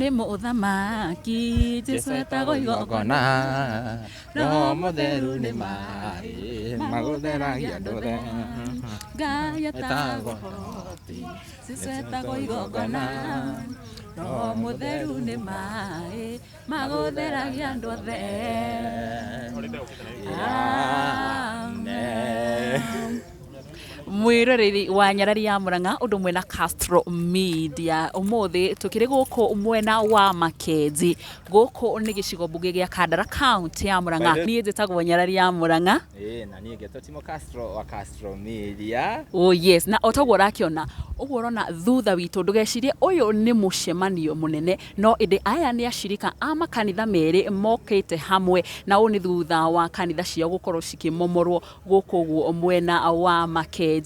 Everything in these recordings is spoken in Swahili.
Nĩ mũthamaki Jesũ etagwo igongona Roho Mũtheru nĩ maaĩ magũtheragia andũ othe Ngai etagwo ũhoti Jesũ etagwo igongona Roho Mũtheru nĩ maaĩ magũtheragia andũ othe Amen. Mwiroreri wa Nyarari ya Murang'a undu mwena Castro Media umuthi tukiri guku mwena wa Makenzi guku ni gicigo mbunge gia Kandara County ya Murang'a ni njitagwo Nyarari ya Murang'a na ni ngeto Timo Castro wa Castro Media yes na otagwo rakiona uguo rona thutha witu ndugecirie uyu ni mucemanio munene no indi aya ni ashirika a makanitha meri mokite hamwe na uni thutha wa kanitha cia gukorwo cikimomorwo guku guo mwena wa Makenzi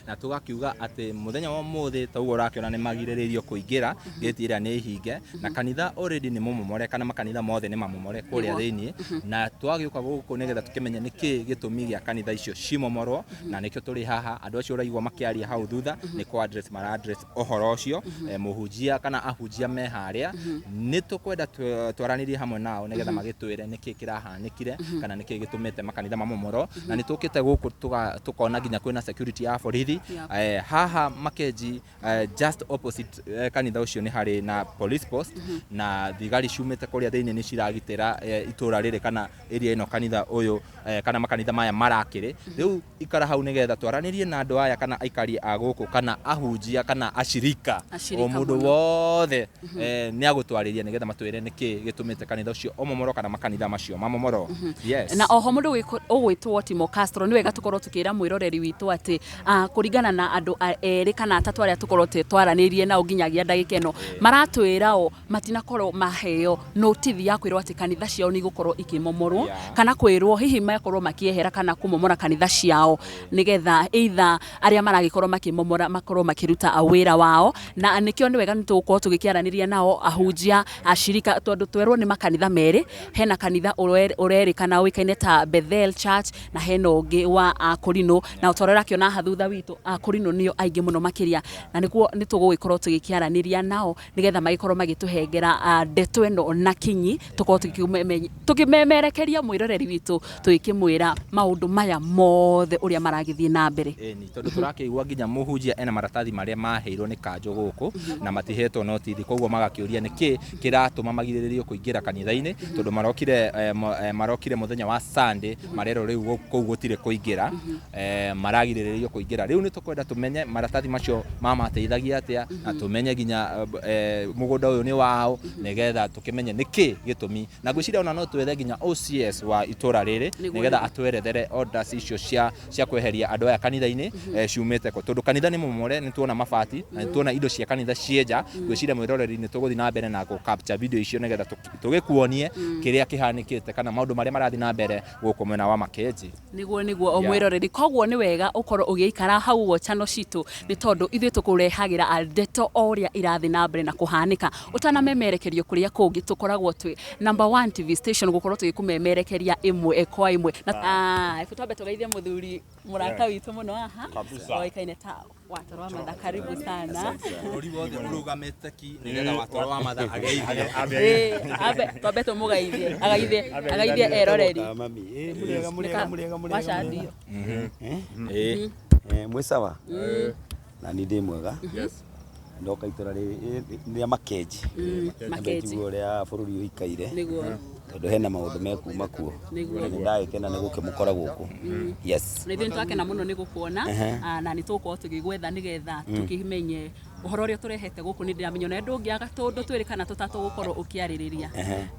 na tugakiuga ati muthenya wa muthi taugo rakiona ni magiriririo kuingira gate ira ni hinge na kanitha already ni mumomore kana makanitha mothe ni mamomore kuria thiini na twagiuka guku nigetha tukimenya niki gitumi gia kanitha icio cimomorwo na nikio turi haha andu acio uraigwa makiaria hau thutha ni ko address mara address ohoro ucio muhunjia kana ahunjia me haria ni tukwenda twaranirie hamwe nao nigetha magitwire niki kirahanikire kana niki gitumite makanitha mamomoro na ni tukite guku tukona ginya kwina security borithi haha Makenzi just opposite kanitha ucio ni hari na police post na thigari ciumite kuria thiini ni ciragitira itura riri kana area ino kanitha uyu kana makanitha maya marakiri riu ikara hau nigetha twaranirie na andu aya kana aikari a guku kana ahunjia kana ashirika o mundu wothe ni agutwariria nigetha matwire niki gitumite kanitha ucio omomoro kana makanitha macio mamomoro yes na oho mundu ugwitwo Timo Castro ni wega tukorwo tukira mwiroreri witu ati kuringana na andu eri kana atatu aria tukorwo twaranirie na nginyagia ndagika ino maratwira o matinakorwo maheo notithi ya kwirwo ati kanitha ciao ni gukorwo ikimomorwo kana kwirwo hihi makorwo makiehera kana kumomora kanitha ciao nigetha either aria maragikorwo makimomora makorwo makiruta awira wao na nikio ni wega nitugukorwo tugikiaraniria nao ahunjia ashirika tondu twerwo ni makanitha meri hena kanitha ureri kana wikaine ta Bethel Church na hena ungi wa Akorino na utorera kiona thutha witu Akorino nio aingi muno makiria na niguo nitugugikorwo tugikiaraniria nao nigetha magikorwo magituhengera ndeto eno na kinyi tukorwo tukimemerekeria mwiroreri witu twikimwira maundu maya mothe uria maragithie na mbere ni tondu turakiigua nginya muhunjia ena maratathi maria maheirwo ni kanjo guku na matihetwo notithi koguo magakiuria niki kiratuma magiriririo kuingira kanitha-ini tondu marokire muthenya wa Sunday marero riu kou gutire kuingira maragiriririo kuingira riu ni tukwenda tumenye maratathi macio mamateithagia atia na tumenye ginya mugunda uyu ni wao nigetha tukimenye niki gitumi na gwiciria ona no twethe ginya OCS wa itura riri nigetha atwerethere orders icio cia kweheria andu aya kanitha-ini ciumite ko tondu kanitha ni momore ni tuona mabati na tuona indo cia kanitha cienja gwiciria mwiroreri ni tuguthi na mbere na go capture video icio nigetha tugikuonie kiria kihanikite kana maundu maria marathi na mbere guku mwena wa Makenzi niguo omwiroreri koguo ni wega ukorwo ugiikara hau wo channel citu ni tondu ithuĩ tukurehagira ndeto oria irathi na mbere na kuhanika utanamemerekerio kuria kungi tukoragwo twi number 1 TV station gukorwo tugikumemerekeria imwe kwa imwe na ifu twambe tugeithie muthuri muraka witu muno aha oikaine ta Watoro wa Matha karibu sana ori wothe urugamite ki nigetha Watoro wa Matha ageithie abe twambe tumugeithie agaithie eroreri mami muriega washadio mwisawa na ni ndi mwega ndoka itura ria Makenzi Makenzi uria bururi uikaire niguo tondu hena maundu mekuma kuo ndagikena ni gukimukora guku yes ni twakena muno ni gukuona na ni tukorwo tugigwetha nigetha tukimenye uhoro uria turehete guku ni ndiramenya na ndu ngiaga tondu twiri kana tutatu gukorwo ukiaririria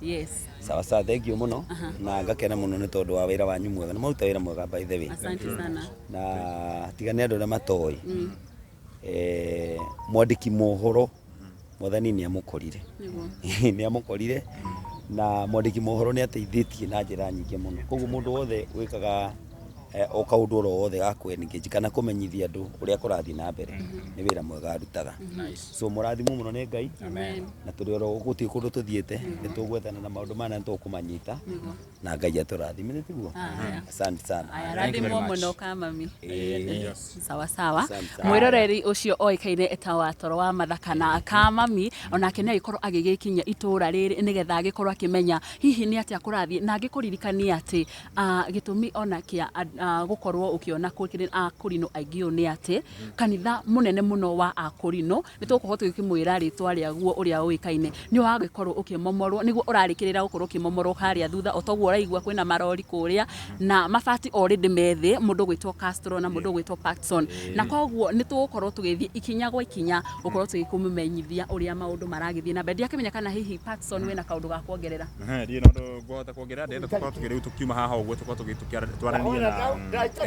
yes sawa thank you muno na ngakena muno ni tondu wa wira wanyu mwega na maruta wira mwega by the way asante sana na tigane andu na matoi mwandiki mohoro mwathani ni amukorire ni amukorire na mwandiki mohoro ni ateithitie na njira nyingi muno koguo mundu wothe wikaga o kaundu ro wothe gakwengeji kana kumenyithia andu uria kurathi na mbere ni wira mwega arutaga so murathimu muno ni Ngai na turi ro guti kundu tuthiete ni tugwethana na maundu mana tukumanyita na Ngai aturathimire tiguo asante sana arathimwo muno Kamami sawa sawa mwiroreri ucio oikaine etawa toro wa mathaka na Kamami onake ni agikorwo agigikinya itura riri nigetha agikorwo akimenya hihi ni atia kurathi na agikuririkania ati gitumi ona kia gukorwo ukiona akurino aingio ni ati kanitha munene muno wa akurino nitukuhota gukimwira ritwa riaguo uria uikaine ni wagikorwo ukimomorwo niguo urarikirira gukorwo ukimomorwo haria thutha otoguo uraigua kwina marori kuria na mabati already methi mundu gwitwo Castro na mundu gwitwo Patson na koguo nitugukorwo tugithie ikinya gwa ikinya gukorwo tugikumenyithia uria maundu maragithie na bendi akimenya kana hihi Patson wina kaundu ga kuongerera ndi no gwota kuongerera ndi tukorwo tukiriu tukiuma haha uguo tukorwo tugitwarania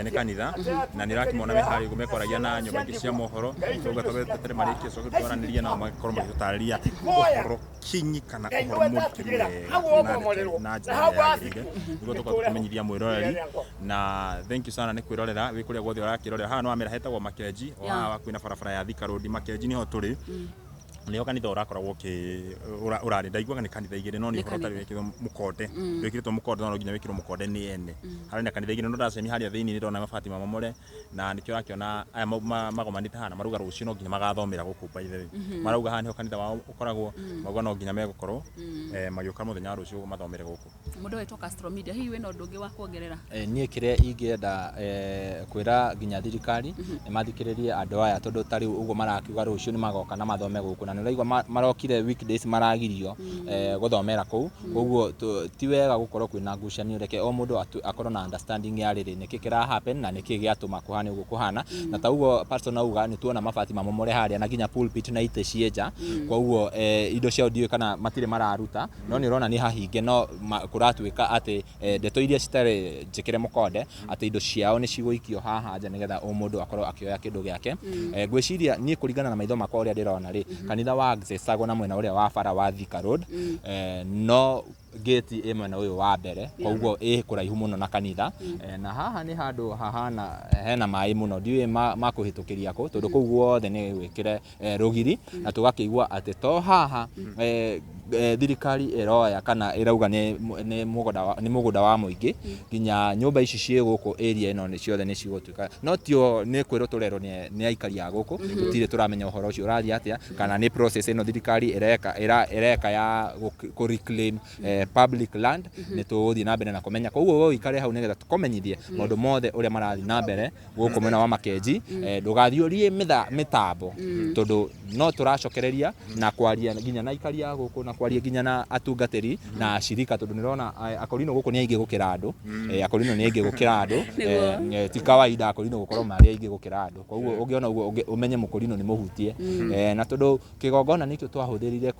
na kanitha na nirakimona me hari gumekoragia na nyumba ingi cia mohoro tuga twabetere mariki so gutwaraniria na makorwo magitariria uhoro kinyi kana uhoro mukiru na niguo tukorwo tukimenyithia mwiroreri na thank you sana ni kwirorera wi kuria guothe urakirorera haha no amera hetagwo Makenji wa kwina barabara ya Thika Road Makenji niho turi niyo kanitha urakoragwo urari ndaigua ni kanitha igire no ni horota wekirwo mukonde wekirwo mukonde no nginya wekirwo mukonde ni ene hari na kanitha igire no ndacemi haria thiini ni ndona mabati mamomore na nikio rakiona aya magomanite hana maruga rucio no nginya magathomera guku baithe marauga hana kanitha wao ukoragwo maguo no nginya megukorwo magioka muthenya rucio mathomere guku mundu wetwo Castro Media hihi wena undu ungi wa kuongerera nie kire ingienda kwira nginya thirikari ni mathikiririe andu aya tondu tari uguo marakiuga rucio ni magoka na mathome guku na niraigwa marokire weekdays maragirio guthomera kuu koguo ti wega gukorwo kwina ngucanio reke o mundu akorwo na understanding ya riri niki kira happen na niki giatuma kuhana uguo kuhana na ta uguo person auga ni tuona mabati mamomore haria na nginya pulpit na ite cienja koguo indo cia audio kana matire mararuta no ni urona ni hahinge no kuratuika ati ndeto iria citare njikire mukonde ati indo ciao ni ciguikio haha nja nigetha o mundu akorwo akioya kindu giake ngwiciria ni kuringana na maitho makwa uria ndirona ri kanitha wa access agona mwena uria wa bara wa Thika Road no gate imwe na uyu wa mbere koguo kuraihu muno na kanitha na haha ni handu hahana hena mai muno ndiwe makuhitukiria ko tondu kuu guothe ni wikire rugiri na tugakiigua ati to haha thirikari iroya kana irauga ni mugunda wa muingi nginya nyumba ici cie guku area ino ni ciothe ni cigutuika no tio ni kwiro turero ni aikari ya guku tutire turamenya uhoro ucio urathi atia kana ni process ino thirikari ireka ya ku reclaim public land ni tuthi na mbere na kumenya koguo wo ikare hau nigetha tukomenyithie maundu mothe uria marathi na mbere guku mwena wa Makenji ndugathiurie mitambo tondu no turacokereria na kwaria nginya na ikari ya guku na kwaria nginya na atungatiri na ashirika tondu nirona akorino guku ni aingi gukira andu akorino ni aingi gukira andu ti kawaida akorino gukorwo mari aingi gukira andu koguo ungiona uguo umenye mukorino ni muhutie na tondu kigongona nikio twahuthirire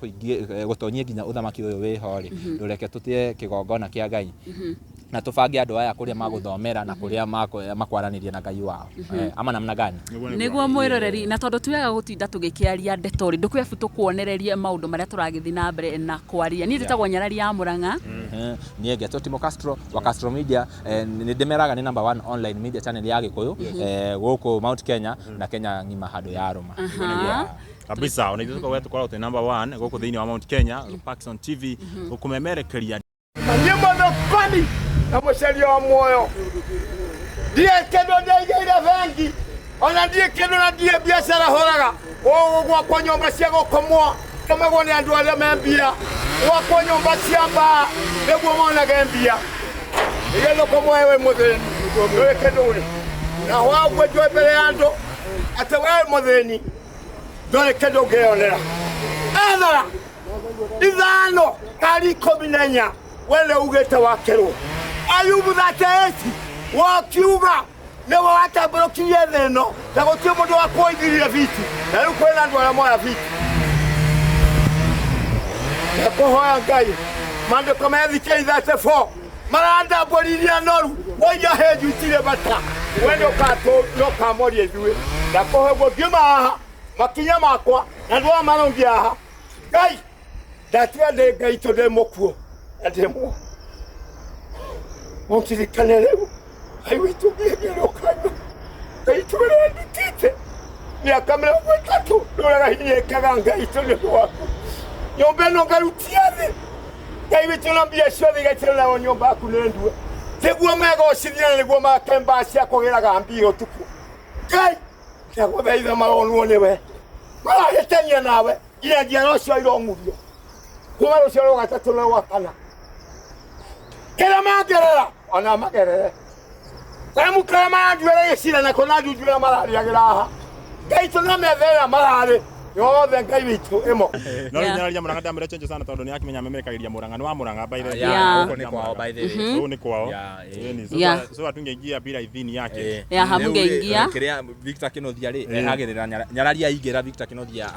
gutonyia nginya uthamaki uyu wi hori ndureke tutie kigongona kia Ngai na tubange andu aya kuria maguthomera na kuria makwaraniria na Ngai wao ama namna gani niguo mwiroreri na tondu tuwega gutinda tugikiaria ndetori ndukwebu tukuonererie maundu maria turagithi na mbere na kwaria ni nditagwo Nyarari ya Muranga ni ngetwo Timo Castro wa Castro Media ni ndemeraga ni number 1 online media channel ya Gikuyu guku Mount Kenya na Kenya ngima hado ya Roma kabisa ona ithuko wetu kwa number 1 guku thiini wa Mount Kenya Paxson TV ukumemerekeria nyimbo ndo kwani na mshari wa moyo ndiye kendo ndegeire vengi ona ndiye kendo na ndiye biashara horaga gwa kwa nyumba cia gukomwa kamagwo ni andu aria membia gwa kwa nyumba cia mba niguo monaga mbia igelo komwa wewe mutheni ndoe kendo uri na wagwe jwe mbere andu ate wewe mutheni ndoe kendo ngeonera athara ithano kari kominenya wele ugete wakerwo Ayubu thatesi wakiuga newo watabrokiye theno na gutie mundu wa kuigirira viti na riu kwena andu aria moya viti na kuhoya Ngai mande komethike 34 maranda boriria noru woya heju itire bata wende ukato no kamorie thuwe na kuhego ngima makinya makwa na ndwa marongia ha Ngai ndatia Ngai tode mokuo ndemo Montirikane leo Ngai witũ ngĩgĩrũkana Ngai tũrendutĩte mĩaka 30 ndũraga hinyĩkaga Ngai tũ nĩ ũndũ waku nyũmba ĩno ngarutia thĩ Ngai witũ na mbia ciothe igaitĩrwo nayo nyũmba yaku nĩ ndue nĩguo megocithia na nĩguo make mbaa cia kũgĩraga mbia ũtukũ Ngai ndagũthaitha maronwo nĩwe marahĩtania nawe nginya njiaro cio irong'urio kuma rũciaro rwa gatatũ na rwa kana kĩrĩa mangerera ona magerere Mukara maranduĩra gĩcira nako nanduĩra mararĩagĩra haha Ngai tũ na metha ĩrĩa mararĩ yothe Ngai witũ ĩmo no nyararia Mũrang'a ndamwĩra chenje sana tondũ nĩ akĩmenya memerekagĩria Mũrang'a nĩ wa Mũrang'a by the way huko ni kwao by the way huko ni kwao so atungeingia bila idhini yake hamungeingia kiria Victor Kinothia ri ehagirira nyararia ingĩra Victor Kinothia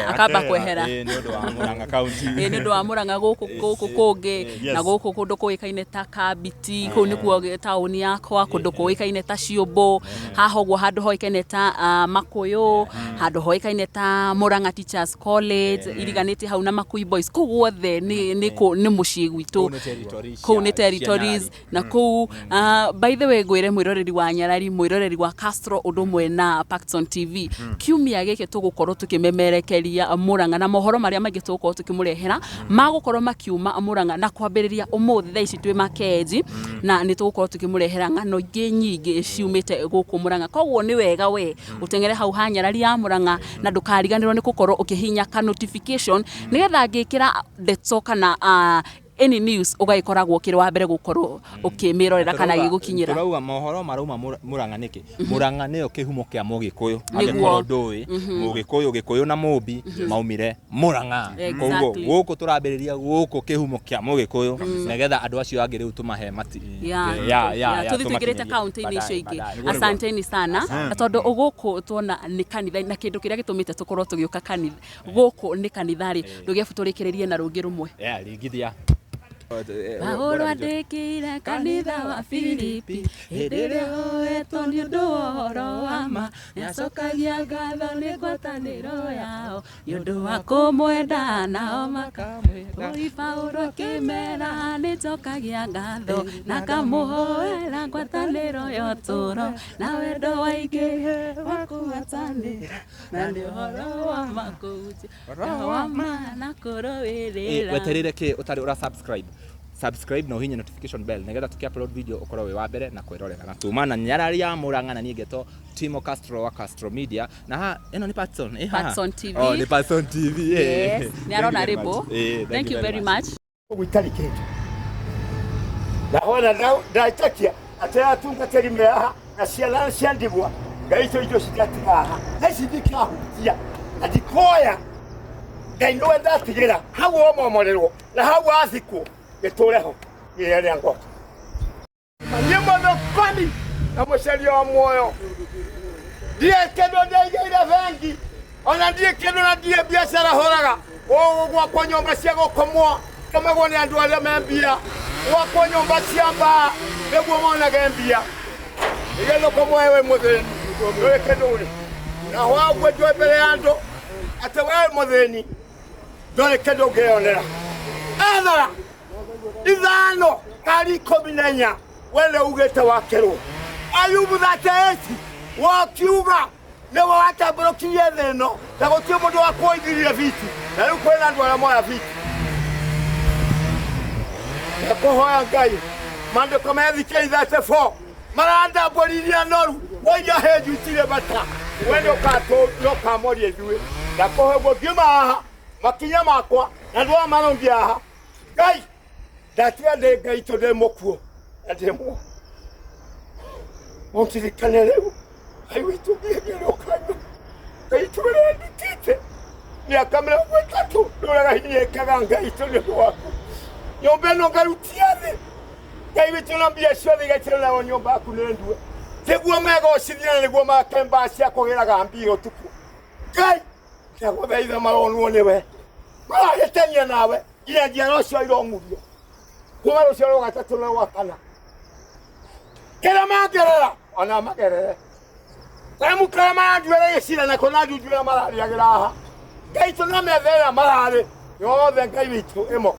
akamba kwehera nĩ ũndũ wa Mũrang'a county nĩ ũndũ wa Mũrang'a gũkũ kũngĩ na gũkũ kũndũ kũĩkaine ta Kabiti kũu nĩkuo taũni yakwa kũndũ kũĩkaine ta Ciũmbu haha ũguo handũ hoĩkaine ta Makũyũ handũ hoĩkaine ta Mũrang'a Teachers College iriganĩtie hau na Makui Boys kũu guothe nĩ mũciĩ gwitũ kũu nĩ territories na kũu by the way ngwĩre mwĩroreri wa Nyarari mwĩroreri wa Castro ũndũ ũmwe na Paxton TV kiumia gĩkĩ tũgũkorwo tũkĩmemerekeria Mũrang'a na mohoro marĩa maingĩ tũgũkorwo tũkĩmũrehera magũkorwo makiuma Mũrang'a na kwambĩrĩria ũmũthĩ thaa ici twĩ Makenji na nĩ tũgũkorwo tũkĩmũrehera ng'ano ingĩ nyingĩ ciumĩte gũkũ Mũrang'a koguo nĩ wega we ũteng'ere hau ha Nyarari ya Mũrang'a na ndũkariganĩrwo nĩ gũkorwo ũkĩhinya ka notification nĩgetha ngĩkĩra ndeto kana any news ũgaikoragwo kĩrĩ wa mbere gũkorwo ũkĩmĩrorera kana gĩgũkinyĩra turauga mohoro marauma Mũrang'a nĩkĩ Mũrang'a nĩyo kĩhumo kĩa Mũgĩkũyũ angĩkorwo ndũĩ Mũgĩkũyũ na Mũmbi maumire Mũrang'a koguo gũkũ tũrambĩrĩria gũkũ kĩhumo kĩa Mũgĩkũyũ nĩgetha andũ acio angĩ rĩu tũmahe mati tũthikĩrĩte kaunti-inĩ icio ingĩ asanteni sana na tondũ gũkũ tuona nĩ kanitha na kĩndũ kĩrĩa gĩtũmĩte tũkorwo tũgĩũka kanitha gũkũ nĩ kanitha-rĩ ndũgĩabu tũrĩkĩrĩrie na rũngĩ rũmwe ringithia Paulo andĩkĩire kanitha wa Filipi hĩndĩ ĩrĩa hoetwo nĩ ũndũ wa ũhoro wa ma nĩacokagia ngatho nĩ ngwatanĩro yao nĩ ũndũ wa kũmwenda nao makamwĩra ũri Paulo akĩmera nĩnjokagia ngatho na kamũhoera ngwatanĩro ya ũtũũro na wendo wa ingĩ wa kũgwatanĩra na nĩ ũhoro wa ma kũhunjia wa ma na kũrũĩrĩra weterere kĩ ũtarĩ ũra subscribe na uhinye notification bell nĩgetha tukiupload video ukorwo wĩ wa mbere na kwĩrorera na tumana Nyarari ya Mũrang'a na niĩ ngetwo Timo Castro wa Castro Media na ha ĩno nĩ Paxton TV nĩ Paxton TV yes nĩ arona rĩbũ thank you very much gũitarĩ kĩndũ na hona ndaitakia atĩ atungatĩri me haha na ciana cia ndigwa Ngai icio cigatiga haha na ici ndikahutia na ndikoya Ngai nĩwe ndatigĩra hau omomorerwo na hau athikwo gĩtũre ho gĩrĩa ngoka niĩ mũthokani na mũcaria wa muoyo ndiĩ kĩndũ ndĩigĩire bengi ona ndiĩ kĩndũ na ndiĩ biacara hũraga gwakwa nyũmba cia gũkomwo kamagwo nĩ andũ arĩa me mbia gwakwa nyũmba cia mbaa nĩguo monage mbia igĩthũkomwo we mũthĩni ndũĩ kĩndũ ũrĩ na waguo njũĩ mbere ya andũ atĩ we mũthĩni ndũrĩ kĩndũ ũngĩyonera ethara ithano kari 14 wene ugĩte wakerwo Ayubu 38 wakiuga nĩwe watambũrũkirie thĩ ĩno na gũtirĩ mũndũ wa kũigĩrire biti na rĩu kwĩna andũ arĩa moya biti na kũhoya Ngai maandĩko me Ezekiel 34 marandambũririe noru woiria hĩnju itirĩ bata we nĩũkamoria ithuĩ na kũhegwo ngiuma haha makinya makwa na ndwa marongia haha Ngai ndatiga ndĩ Ngai tondũ ndĩ mũkuũ na ndĩ muoyo mũndirikane rĩu Ngai witũ ngĩgĩrũkana Ngai tũrendutĩte mĩaka 30 ndũraga hinyĩkaga Ngai tondũ nĩ ũndũ waku nyũmba ĩno ngarutia thĩ Ngai witũ na mbia ciothe igaitĩrwo nayo nyũmba yaku nĩ ndue nĩguo megocithia na nĩguo make mbaa cia kũgĩraga mbia ũtukũ Ngai ndagũthaitha maronwo nĩwe marahĩtania nawe nginya njiaro cio irong'urio kuma rũciaro rwa gatatũ na rwa kana kĩrĩa mangerera ona magerere Mukara maranduĩra gĩcira nako nanduĩra mararĩagĩra haha Ngai tũ na metha ĩrĩa mararĩ yothe Ngai witũ ĩmo